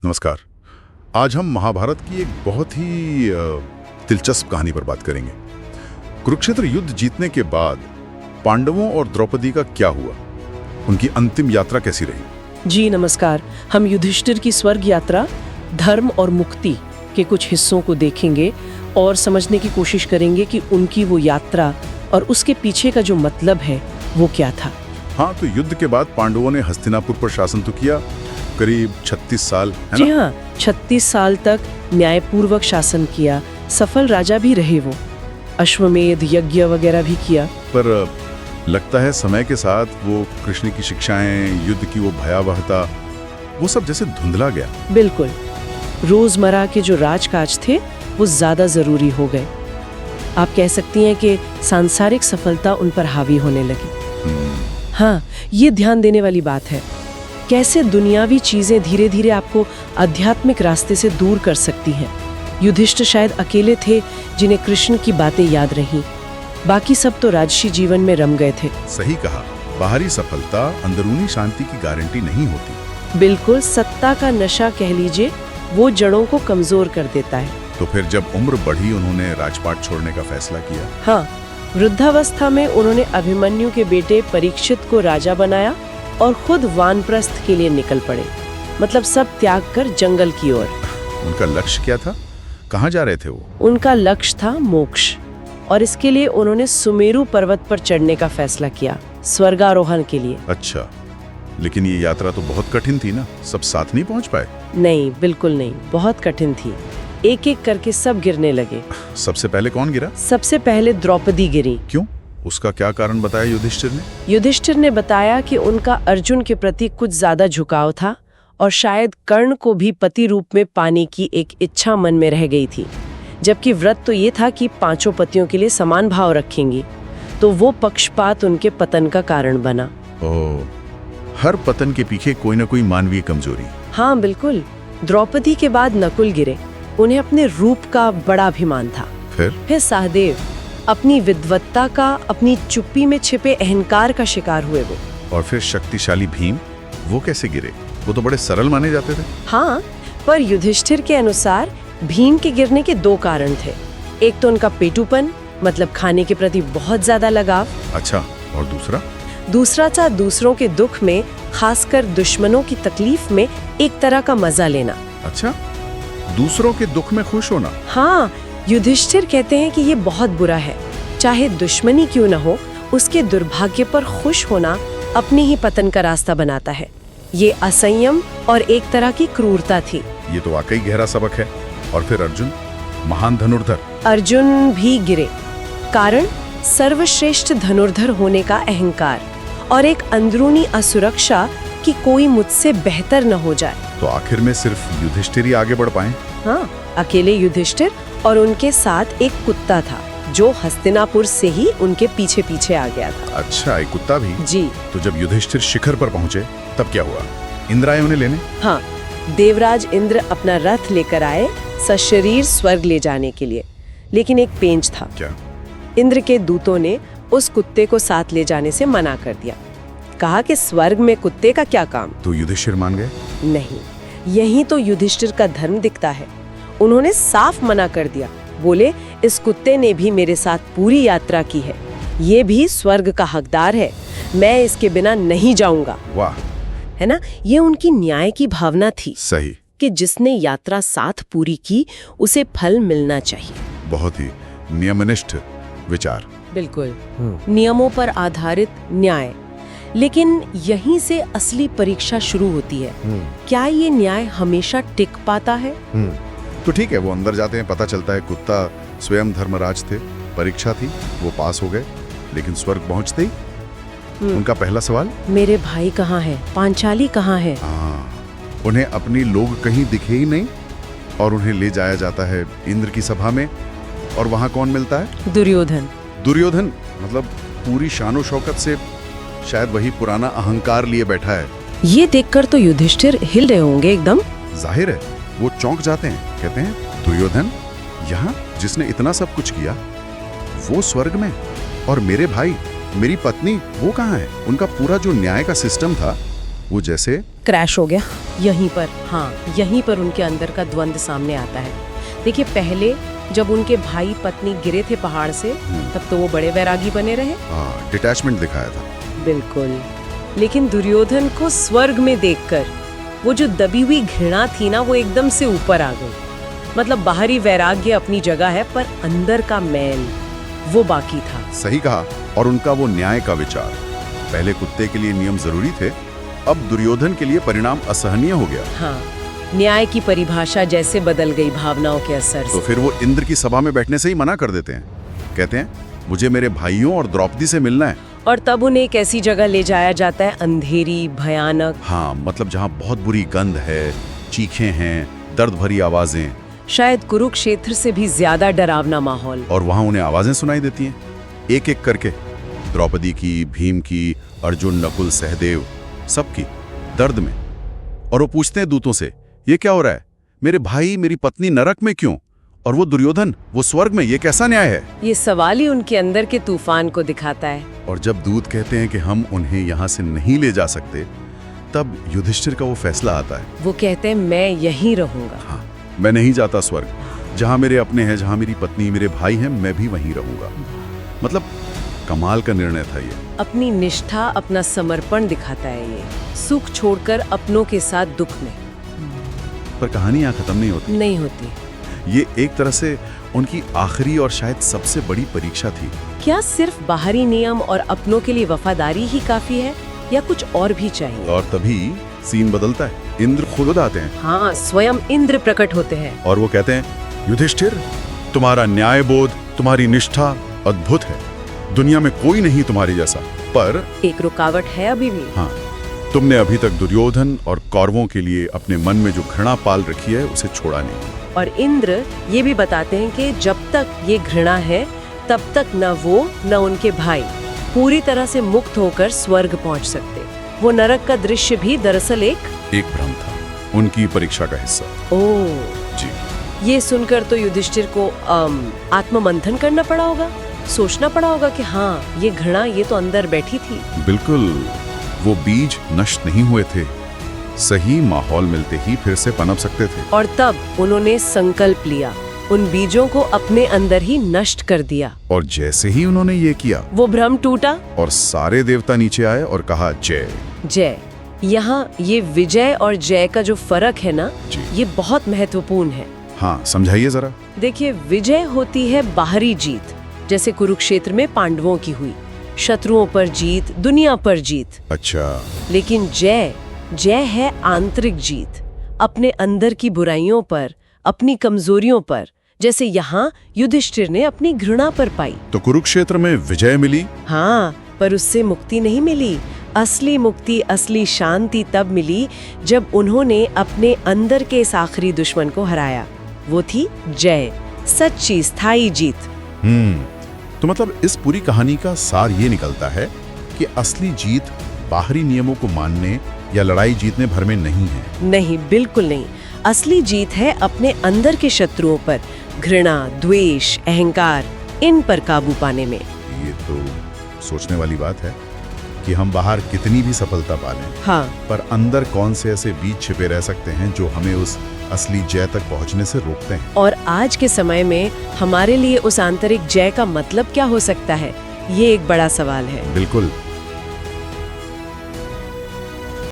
नमस्कार। आज हम महाभारत की एक बहुत ही दिलचस्प कहानी पर बात करेंगे। कुरुक्षेत्र युद्ध जीतने के बाद पांडवों और द्रौपदी का क्या हुआ, उनकी अंतिम यात्रा कैसी रही? जी नमस्कार। हम युधिष्ठिर की स्वर्ग यात्रा, धर्म और मुक्ति के कुछ हिस्सों को देखेंगे और समझने की कोशिश करेंगे कि उनकी वो यात्रा और उसके पीछे का जो मतलब है वो क्या था। हाँ, तो युद्ध के बाद पांडवों ने हस्तिनापुर पर शासन तो किया, करीब 36 साल, है जी ना? हाँ, 36 साल तक न्यायपूर्वक शासन किया। सफल राजा भी रहे वो, अश्वमेध यज्ञ वगैरह भी किया। पर लगता है समय के साथ वो कृष्ण की शिक्षाएं, युद्ध की वो भयावहता, वो सब जैसे धुंधला गया। बिल्कुल, रोजमर्रा के जो राजकाज थे वो ज्यादा जरूरी हो गए। आप कह सकती हैं कि सांसारिक सफलता उन पर हावी होने लगी। हाँ, ये ध्यान देने वाली बात है, कैसे दुनियावी चीजें धीरे धीरे आपको आध्यात्मिक रास्ते से दूर कर सकती हैं। युधिष्ठिर शायद अकेले थे जिन्हें कृष्ण की बातें याद रहीं, बाकी सब तो राजसी जीवन में रम गए थे। सही कहा, बाहरी सफलता अंदरूनी शांति की गारंटी नहीं होती। बिल्कुल, सत्ता का नशा कह लीजिए, वो जड़ों को कमजोर कर देता है। तो फिर जब उम्र बढ़ी, उन्होंने राजपाट छोड़ने का फैसला किया। हाँ, वृद्धावस्था में उन्होंने अभिमन्यु के बेटे परीक्षित को राजा बनाया और खुद वानप्रस्थ के लिए निकल पड़े, मतलब सब त्याग कर जंगल की ओर। उनका लक्ष्य क्या था? कहाँ जा रहे थे वो? उनका लक्ष्य था मोक्ष, और इसके लिए उन्होंने सुमेरु पर्वत पर चढ़ने का फैसला किया, स्वर्गारोहण के लिए। अच्छा, लेकिन ये यात्रा तो बहुत कठिन थी ना, सब साथ नहीं पहुंच पाए? नहीं, बिल्कुल नहीं, बहुत कठिन थी। एक एक करके सब गिरने लगे। सबसे पहले कौन गिरा? सबसे पहले द्रौपदी गिरी। क्यों? उसका क्या कारण बताया युधिष्ठिर ने? युधिष्ठिर ने बताया कि उनका अर्जुन के प्रति कुछ ज्यादा झुकाव था और शायद कर्ण को भी पति रूप में पाने की एक इच्छा मन में रह गई थी, जबकि व्रत तो ये था कि पांचों पतियों के लिए समान भाव रखेंगी। तो वो पक्षपात उनके पतन का कारण बना। ओह, हर पतन के पीछे कोई ना कोई मानवीय कमजोरी। हाँ बिल्कुल। द्रौपदी के बाद नकुल गिरे, उन्हें अपने रूप का बड़ा अभिमान था। फिर सहदेव, अपनी विद्वत्ता का, अपनी चुप्पी में छिपे अहंकार का शिकार हुए वो। और फिर शक्तिशाली भीम, वो कैसे गिरे? वो तो बड़े सरल माने जाते थे। हाँ, पर युधिष्ठिर के अनुसार भीम के गिरने के दो कारण थे। एक तो उनका पेटूपन, मतलब खाने के प्रति बहुत ज्यादा लगाव। अच्छा, और दूसरा? दूसरा था दूसरों के दुख में, खासकर दुश्मनों की तकलीफ में एक तरह का मजा लेना। अच्छा, दूसरों के दुख में खुश होना। हाँ, युधिष्ठिर कहते हैं कि ये बहुत बुरा है। चाहे दुश्मनी क्यों न हो, उसके दुर्भाग्य पर खुश होना अपने ही पतन का रास्ता बनाता है। ये असंयम और एक तरह की क्रूरता थी। ये तो वाकई गहरा सबक है। और फिर अर्जुन, महान धनुर्धर। अर्जुन भी गिरे, कारण सर्वश्रेष्ठ धनुर्धर होने का अहंकार और एक अंदरूनी असुरक्षा कि कोई मुझसे बेहतर न हो जाए। तो आखिर में सिर्फ युधिष्ठिर ही आगे बढ़ पाए? हाँ, अकेले युधिष्ठिर और उनके साथ एक कुत्ता था जो हस्तिनापुर से ही उनके पीछे पीछे आ गया था। अच्छा, एक कुत्ता भी? जी तो जब युधिष्ठिर शिखर पर पहुंचे तब क्या हुआ? इंद्र आए उन्हें लेने? हाँ, देवराज इंद्र अपना रथ लेकर आए सशरीर स्वर्ग ले जाने के लिए, लेकिन एक पेंच था। क्या? इंद्र के दूतों ने उस कुत्ते को साथ ले जाने से मना कर दिया। कहा कि स्वर्ग में कुत्ते का क्या काम। तो युधिष्ठिर मान गए? नहीं, यही तो युधिष्ठिर का धर्म दिखता है। उन्होंने साफ मना कर दिया, बोले इस कुत्ते ने भी मेरे साथ पूरी यात्रा की है, ये भी स्वर्ग का हकदार है, मैं इसके बिना नहीं जाऊंगा। वाह, है ना, ये उनकी न्याय की भावना थी। सही। कि जिसने यात्रा साथ पूरी की उसे फल मिलना चाहिए। बहुत ही नियमनिष्ठ विचार। बिल्कुल, नियमों पर आधारित न्याय। लेकिन यहीं से असली परीक्षा शुरू होती है। क्या ये न्याय हमेशा टिक पाता है? तो ठीक है, वो अंदर जाते हैं, पता चलता है कुत्ता स्वयं धर्मराज थे, परीक्षा थी, वो पास हो गए। लेकिन स्वर्ग पहुंचते ही उनका पहला सवाल, मेरे भाई कहाँ है, पांचाली कहाँ है? उन्हें अपनी लोग कहीं दिखे ही नहीं और उन्हें ले जाया जाता है इंद्र की सभा में। और वहां कौन मिलता है? दुर्योधन। दुर्योधन, मतलब पूरी शानो शौकत से, शायद वही पुराना अहंकार लिए बैठा है। ये देखकर तो युधिष्ठिर हिल रहे होंगे एकदम। जाहिर है, वो चौंक जाते हैं, कहते हैं दुर्योधन यहाँ, जिसने इतना सब कुछ किया, वो स्वर्ग में, और मेरे भाई, मेरी पत्नी, वो कहाँ है? उनका पूरा जो न्याय का सिस्टम था वो जैसे क्रैश हो गया यहीं पर। हाँ, यहीं पर उनके अंदर का द्वंद सामने आता है। देखिए, पहले जब उनके भाई पत्नी गिरे थे पहाड़ से, तब तो वो बड़े वैरागी बने रहे। हाँ, डिटैचमेंट दिखाया था। बिल्कुल। लेकिन दुर्योधन को स्वर्ग में देखकर वो जो दबी हुई घृणा थी ना, वो एकदम से ऊपर आ गई। मतलब बाहरी वैराग्य अपनी जगह है, पर अंदर का मैल वो बाकी था। सही कहा। और उनका वो न्याय का विचार, पहले कुत्ते के लिए नियम जरूरी थे, अब दुर्योधन के लिए परिणाम असहनीय हो गया। हाँ, न्याय की परिभाषा जैसे बदल गई भावनाओं के असर तो से। फिर वो इंद्र की सभा में बैठने से ही मना कर देते हैं। कहते हैं मुझे मेरे भाइयों और द्रौपदी से मिलना है। और तब उन्हें एक ऐसी जगह ले जाया जाता है, अंधेरी, भयानक। हाँ, मतलब जहाँ बहुत बुरी गंध है, चीखें हैं, दर्द भरी आवाजें, शायद कुरुक्षेत्र से भी ज्यादा डरावना माहौल। और वहाँ उन्हें आवाजें सुनाई देती हैं, एक एक करके। द्रौपदी की, भीम की, अर्जुन, नकुल, सहदेव, सबकी दर्द में। और वो पूछते हैं दूतों से, ये क्या हो रहा है? मेरे भाई, मेरी पत्नी नरक में क्यों? और वो दुर्योधन, वो स्वर्ग में, ये कैसा न्याय है? ये सवाल ही उनके अंदर के तूफान को दिखाता है। और जब दूत कहते हैं कि हम उन्हें यहाँ से नहीं ले जा सकते, तब युधिष्ठिर का वो फैसला आता है। वो कहते हैं मैं यहीं रहूंगा। हाँ, मैं नहीं जाता स्वर्ग। जहाँ मेरे अपने हैं, जहाँ मेरी पत्नी, मेरे भाई हैं, मैं भी वहीं रहूंगा। मतलब कमाल का निर्णय था ये। अपनी निष्ठा, अपना समर्पण दिखाता है ये, सुख छोड़कर अपनों के साथ दुख में। पर कहानी यहाँ खत्म नहीं होती। ये एक तरह से उनकी आखिरी और शायद सबसे बड़ी परीक्षा थी। क्या सिर्फ बाहरी नियम और अपनों के लिए वफादारी ही काफी है, या कुछ और भी चाहिए? और तभी सीन बदलता है। इंद्र खुद आते हैं। हाँ, स्वयं इंद्र प्रकट होते हैं। और वो कहते हैं, युधिष्ठिर, तुम्हारा न्याय बोध, तुम्हारी निष्ठा अद्भुत है। दुनिया में कोई नहीं तुम्हारे जैसा। पर एक रुकावट है अभी भी। हाँ, तुमने अभी तक दुर्योधन और कौरवों के लिए अपने मन में जो घृणा पाल रखी है, उसे छोड़ा नहीं। और इंद्र ये भी बताते हैं कि जब तक ये घृणा है, तब तक न वो न उनके भाई पूरी तरह से मुक्त होकर स्वर्ग पहुंच सकते। वो नरक का दृश्य भी दरअसल एक भ्रम था, उनकी परीक्षा का हिस्सा। ओह जी। ये सुनकर तो युधिष्ठिर को आत्ममंथन करना पड़ा होगा, सोचना पड़ा होगा कि हाँ, ये घृणा ये तो अंदर बैठी थी। बिल्कुल, वो बीज नष्ट नहीं हुए थे, सही माहौल मिलते ही फिर से पनप सकते थे। और तब उन्होंने संकल्प लिया, उन बीजों को अपने अंदर ही नष्ट कर दिया। और जैसे ही उन्होंने ये किया, वो भ्रम टूटा और सारे देवता नीचे आए और कहा जय जय। यहाँ ये विजय और जय का जो फर्क है ना, ये बहुत महत्वपूर्ण है। हाँ, समझाइए जरा। देखिए, विजय होती है बाहरी जीत, जैसे कुरुक्षेत्र में पांडवों की हुई, शत्रुओं पर जीत, दुनिया पर जीत। अच्छा। लेकिन जय है आंतरिक जीत, अपने अंदर की बुराइयों पर, अपनी कमजोरियों पर, जैसे यहाँ युधिष्ठिर ने अपनी घृणा पर पाई। तो कुरुक्षेत्र में विजय मिली। हाँ, पर उससे मुक्ति नहीं मिली। असली मुक्ति, असली शांति तब मिली जब उन्होंने अपने अंदर के इस आखिरी दुश्मन को हराया। वो थी जय, सच्ची स्थायी जीत। तो मतलब इस पूरी कहानी का सार ये निकलता है कि असली जीत बाहरी नियमों को मानने या लड़ाई जीतने भर में नहीं है। नहीं, बिल्कुल नहीं। असली जीत है अपने अंदर के शत्रुओं पर, घृणा, द्वेष, अहंकार, इन पर काबू पाने में। ये तो सोचने वाली बात है कि हम बाहर कितनी भी सफलता पा लें, हाँ, पर अंदर कौन से ऐसे बीज छिपे रह सकते हैं जो हमें उस असली जय तक पहुंचने से रोकते हैं। और आज के समय में हमारे लिए उस आंतरिक जय का मतलब क्या हो सकता है, ये एक बड़ा सवाल है। बिल्कुल।